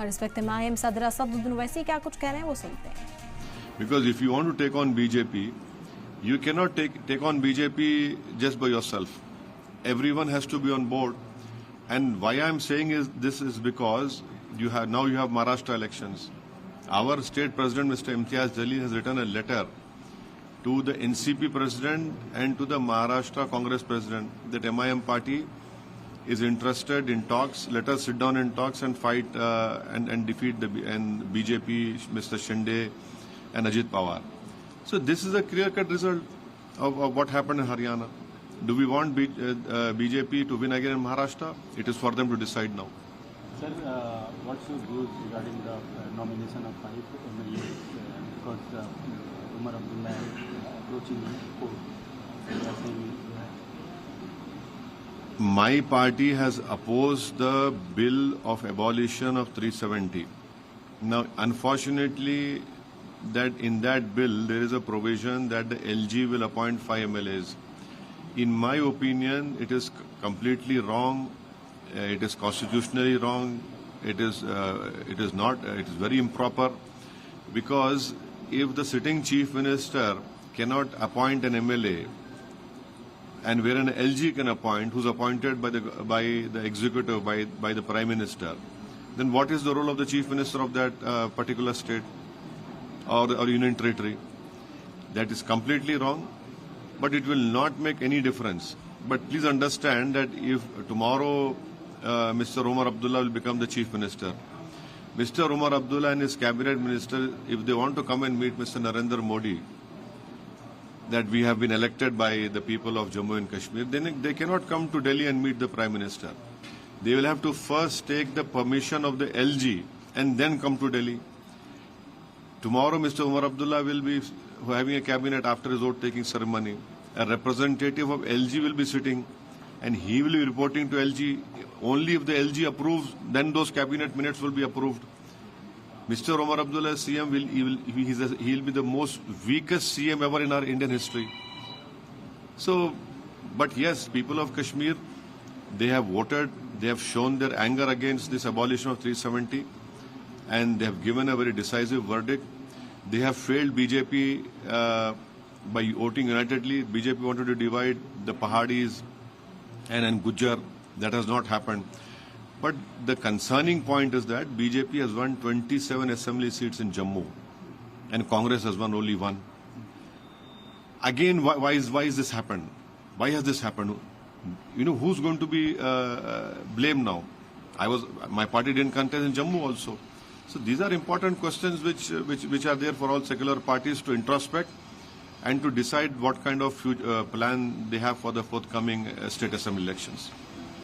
और इस वक्त IMIM सदर असदुद्दीन ओवैसी क्या कुछ कह रहे हैं वो सुनते हैं. Because if you want to take on BJP, you cannot take on BJP just by yourself. Everyone has to be on board. And why I am saying this is because now you have Maharashtra elections. Our state president, Mr. Imtiaz Jalil, has written a letter to the NCP president and to the Maharashtra Congress president that MIM party is interested in talks. Let us sit down in talks and fight and defeat the BJP, Mr. Shinde and Ajit Pawar. So this is a clear-cut result of what happened in Haryana. Do we want BJP to win again in Maharashtra? It is for them to decide now. Sir, what's your views regarding the nomination of 5 MLAs because Umar Abdullah is approaching court? My party has opposed the bill of abolition of 370. Now, unfortunately, that in that bill there is a provision that the LG will appoint 5 MLAs. In my opinion, it is completely wrong. It is constitutionally wrong. It is very improper, because if the sitting chief minister cannot appoint an MLA, and where an LG can appoint, who's appointed by the executive, by the prime minister, then what is the role of the chief minister of that particular state or union territory? That is completely wrong, but it will not make any difference. But please understand that if tomorrow Mr. Umar Abdullah will become the chief minister, Mr. Umar Abdullah and his cabinet minister, if they want to come and meet Mr. Narendra Modi, that we have been elected by the people of Jammu and Kashmir, then they cannot come to Delhi and meet the Prime Minister. They will have to first take the permission of the LG and then come to Delhi. Tomorrow Mr. Umar Abdullah will be having a cabinet after his vote-taking ceremony. A representative of LG will be sitting and he will be reporting to LG. Only if the LG approves, then those cabinet minutes will be approved. Mr. Umar Abdullah CM he will be the most weakest CM ever in our Indian history. So, but yes, people of Kashmir, they have voted, they have shown their anger against this abolition of 370, and they have given a very decisive verdict. They have failed BJP by voting unitedly. BJP wanted to divide the Pahadis and Gujjar. That has not happened. But the concerning point is that BJP has won 27 assembly seats in Jammu and Congress has won only 1. Again, why is this happened? Why has this happened? You know, who's going to be blamed now? My party didn't contest in Jammu also. So these are important questions which are there for all secular parties to introspect and to decide what kind of plan they have for the forthcoming state assembly elections.